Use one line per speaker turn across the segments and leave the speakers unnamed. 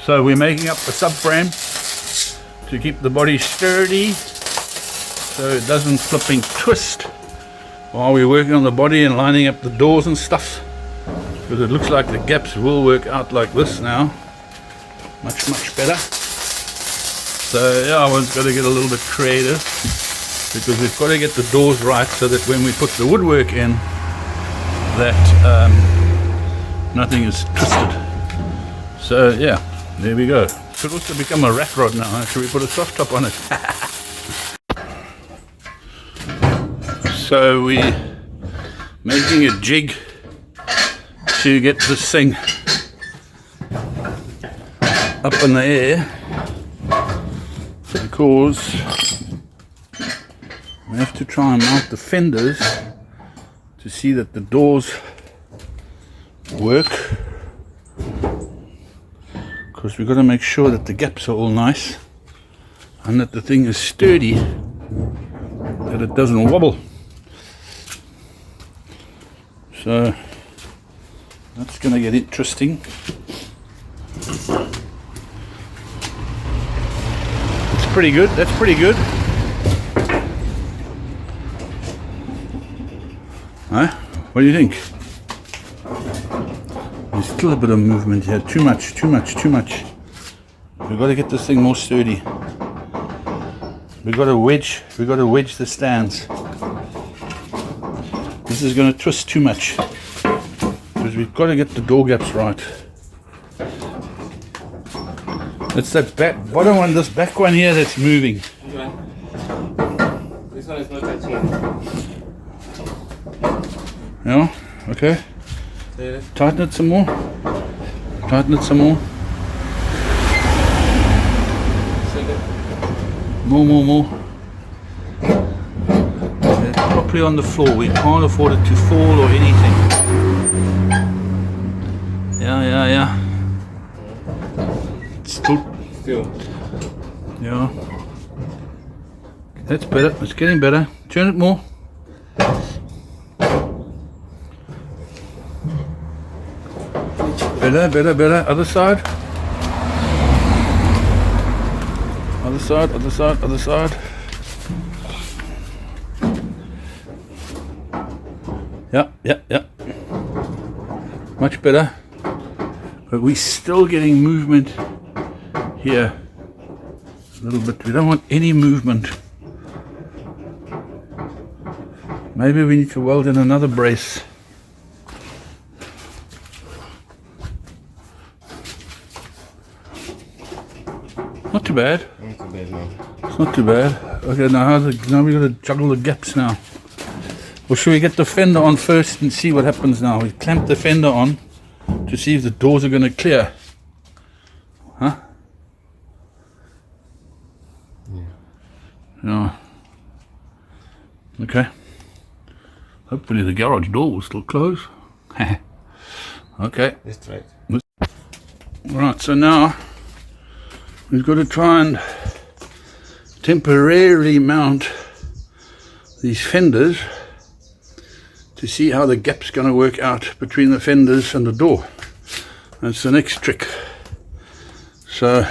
So we're making up the subframe to keep the body sturdy so it doesn't flipping twist while we're working on the body and lining up the doors and stuff, because it looks like the gaps will work out like this now, much better. So yeah, I was got to get a little bit creative, because we've got to get the doors right so that when we put the woodwork in, that nothing is twisted. So yeah, there we go. Could also become a rat rod now. Should we put a soft top on it? So we're making a jig to get this thing up in the air, because we have to try and mount the fenders to see that the doors work, because we've got to make sure that the gaps are all nice and that the thing is sturdy, that it doesn't wobble. So that's going to get interesting. It's pretty good. That's pretty good. Huh? What do you think? There's still a bit of movement here. Too much. We've got to get this thing more sturdy. We've got to wedge the stands. This is going to twist too much, because we've got to get the door gaps right. It's that bottom one, this back one here, that's moving.
This one is not touching.
Yeah, okay. Tighten it some more. More. Properly on the floor. We can't afford it to fall or anything. Yeah. Still. Yeah. That's better. It's getting better. Turn it more. Better. Other side. Other side. Yeah. Much better. But we're still getting movement here. A little bit. We don't want any movement. Maybe we need to weld in another brace. Not too bad. It's not too bad. Okay, now we got to juggle the gaps now. Or should we get the fender on first and see what happens now? We clamp the fender on to see if the doors are going to clear. Huh? Yeah. Okay. Hopefully the garage door will still close. Okay.
That's right.
Right, so now we've got to try and temporarily mount these fenders to see how the gap's going to work out between the fenders and the door. That's the next trick. So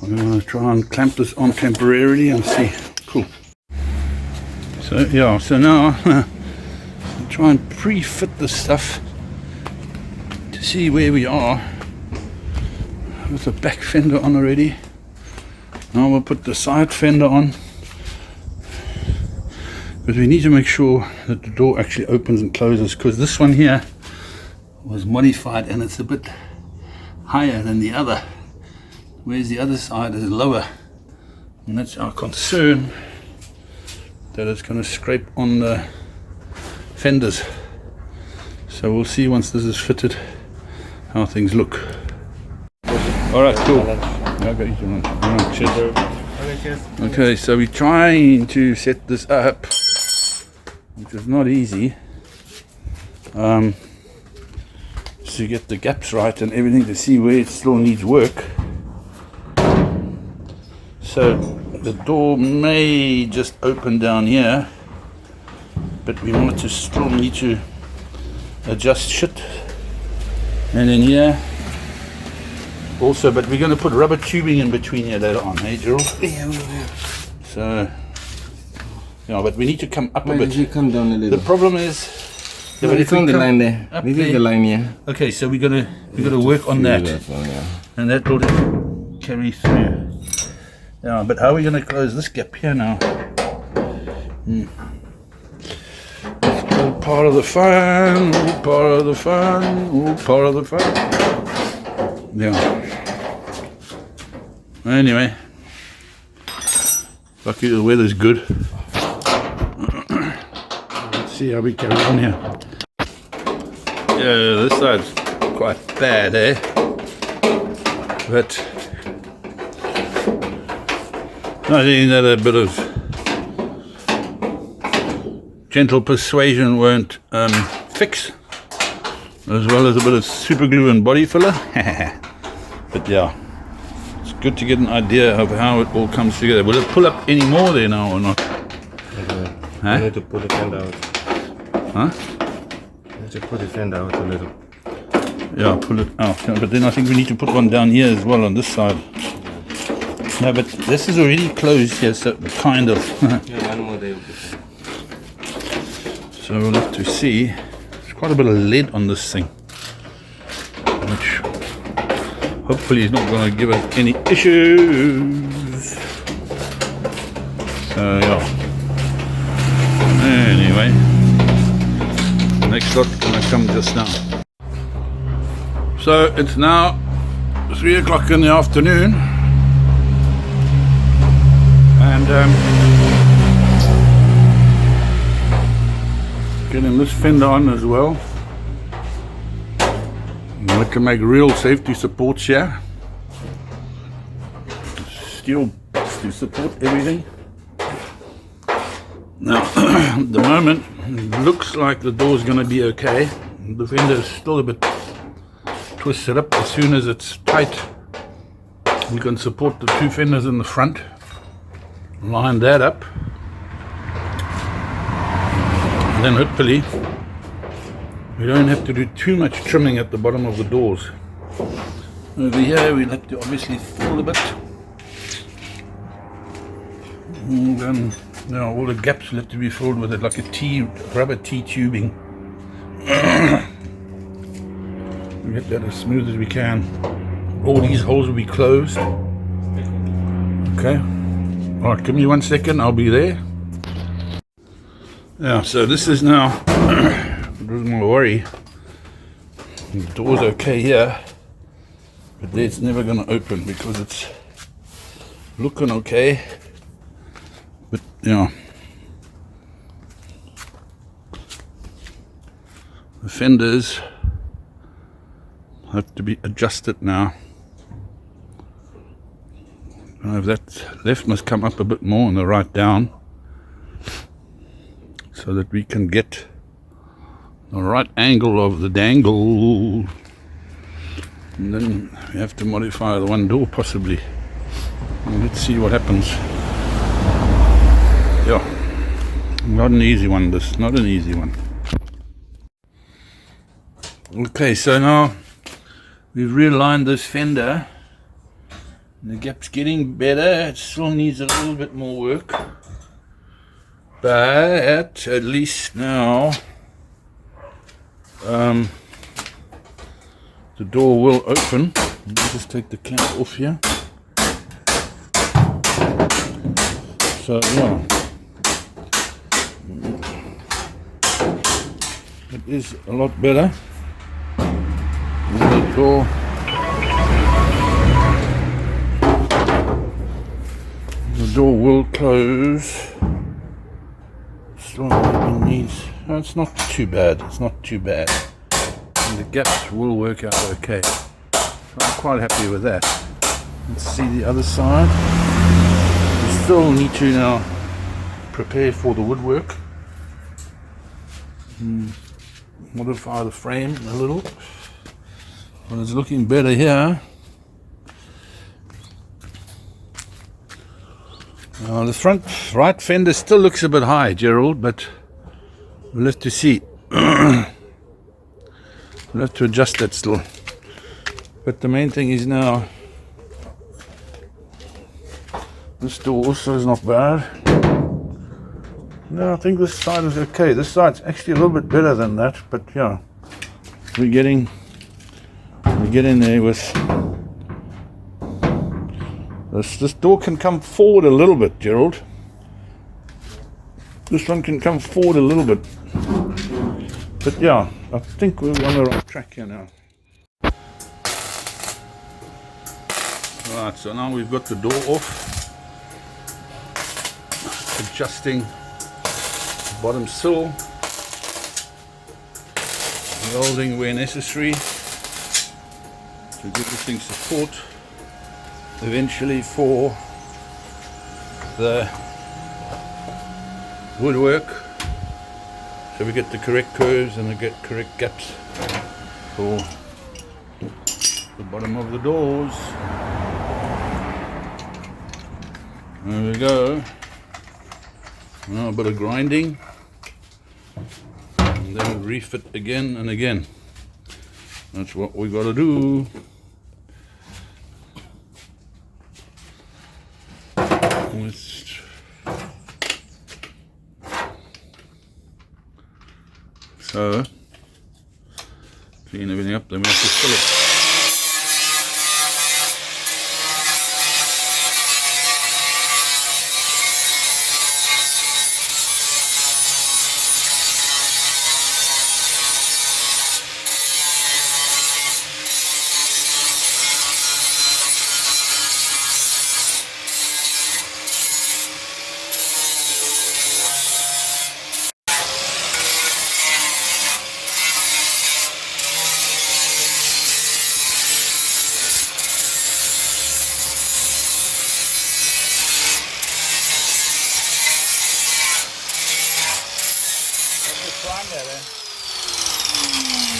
I'm going to try and clamp this on temporarily and see. Cool. So yeah, so now I'll try and pre-fit this stuff to see where we are. With the back fender on already. Now we'll put the side fender on, because we need to make sure that the door actually opens and closes, because this one here was modified and it's a bit higher than the other, whereas the other side is lower, and that's our concern, that it's going to scrape on the fenders. So we'll see once this is fitted how things look. Alright, cool. Okay, cheers. Okay, so we're trying to set this up, which is not easy. To get the gaps right and everything, to see where it still needs work. So the door may just open down here, but we might just still need to adjust shit. And then here also, but we're going to put rubber tubing in between here later on, hey Gerald?
Yeah, we'll do.
So yeah, but we need to come up a bit.
You come down a little.
The problem is,
yeah, it's on the line there. This is the line here.
Okay, so we're gonna work on that, and that will carry through. Yeah, but how are we gonna close this gap here now? It's all part of the fun. All part of the fun. All part of the fun. Yeah. Anyway, lucky the weather's good. Let's see how we carry on here. Yeah, this side's quite bad, eh? But I think that a bit of gentle persuasion won't fix, as well as a bit of super glue and body filler. But yeah, it's good to get an idea of how it all comes together. Will it pull up any more there now or not?
I need to pull the fender out.
Huh?
To put the fender out a little.
Yeah, pull it out. Yeah, but then I think we need to put one down here as well on this side. No, but this is already closed here, so kind of.
Yeah, one more day.
So we'll have to see. There's quite a bit of lead on this thing, which hopefully is not going to give us any issues. So yeah. Anyway. Next lot's gonna come just now. So it's now 3 o'clock in the afternoon, and getting this fender on as well. We can make real safety supports here. Steel bits to support everything. Now, at the moment, it looks like the door's going to be okay. The fender is still a bit twisted up. As soon as it's tight, you can support the two fenders in the front. Line that up. And then hopefully, we don't have to do too much trimming at the bottom of the doors. Over here, we'll have to obviously fill a bit. And then, now all the gaps will have to be filled with it, like a rubber T tubing. We get that as smooth as we can. All these holes will be closed. Okay. All right, give me 1 second. I'll be there. Yeah. So this is now. There's my worry. The door's okay here, but it's never going to open because it's looking okay. But yeah, the fenders have to be adjusted now. I don't know if that left must come up a bit more and the right down, so that we can get the right angle of the dangle. And then we have to modify the one door possibly. And let's see what happens. Yeah, not an easy one, this, not an easy one. Okay, so now we've realigned this fender. The gap's getting better. It still needs a little bit more work, but at least now the door will open. Let me just take the clamp off here. So yeah, it is a lot better. The door. The door will close. Still needs. No, it's not too bad. It's not too bad. And the gaps will work out okay. So I'm quite happy with that. Let's see the other side. There's still need to now prepare for the woodwork. Modify the frame a little. But it's looking better here. The front right fender still looks a bit high, Gerald, but we'll have to see. We'll have to adjust that still. But the main thing is now, this door also is not bad. No, I think this side is okay. This side's actually a little bit better than that, but yeah, we're getting there with this door can come forward a little bit, Gerald. This one can come forward a little bit. But yeah, I think we're on the right track here now. Right, so now we've got the door off. Adjusting the bottom sill. Welding where necessary to give this thing support eventually for the woodwork, so we get the correct curves and we get correct gaps for the bottom of the doors. There we go. Now a bit of grinding and then refit again and again. That's what we got to do. So, clean everything up, then we have to fill it.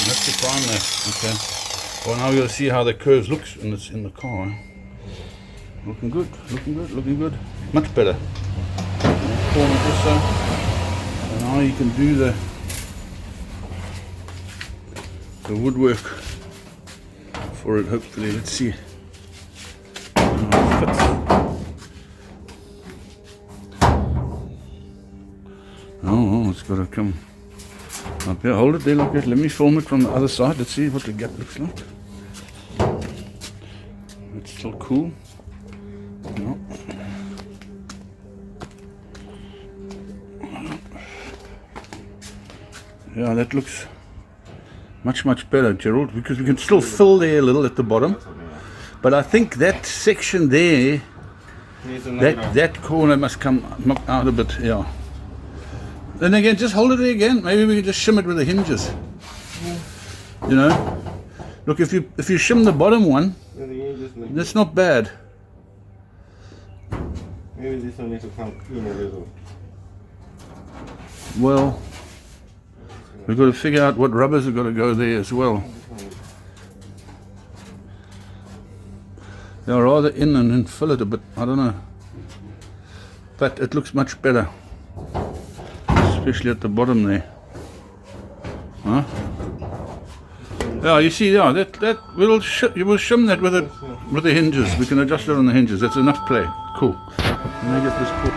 That's the prime there, okay. Well, now we're going to see how the curves looks when it's in the car. Looking good, looking good, looking good. Much better. Corner also. And now you can do the woodwork for it, hopefully. Let's see how it fits. Oh, it's got to come up here. Hold it there like that. Let me film it from the other side. Let's see what the gap looks like. It's still cool. No. Yeah, that looks much better, Gerald, because we can still fill there a little at the bottom. But I think that section there, that corner must come out a bit, yeah. Then again, just hold it there again. Maybe we can just shim it with the hinges. You know, look, if you shim the bottom one, that's not bad.
Maybe this one needs to come in a little.
Well, we've got to figure out what rubbers have got to go there as well. They're rather in and then fill it a bit. I don't know, but it looks much better. Especially at the bottom there. Huh? Yeah, you see, yeah, that you will shim that with the hinges. We can adjust it on the hinges. That's enough play. Cool. Let me get this cool.